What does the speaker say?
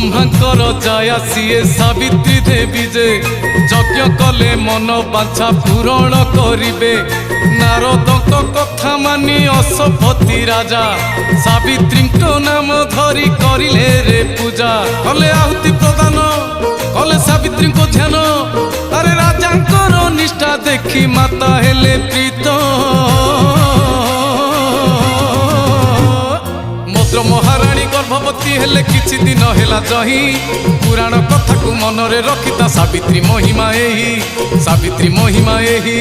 ब्रह्मांकर जाया सीए सावित्री देवी जे यज्ञ कले मन बाछा पूरण करिबे। नारद कथा मानी अशोपति राजा सावित्री नाम धरी करिले रे पूजा। कले आहुति प्रदान कले सावित्री को ध्यान। अरे राजा निष्ठा देखी माता हेले प्रीत। मद्र महाराणी गर्भवती हेले किछि दिन हेला जही। पुराण कथा को मनरे रखिता सावित्री महिमा एही, सावित्री महिमा एही।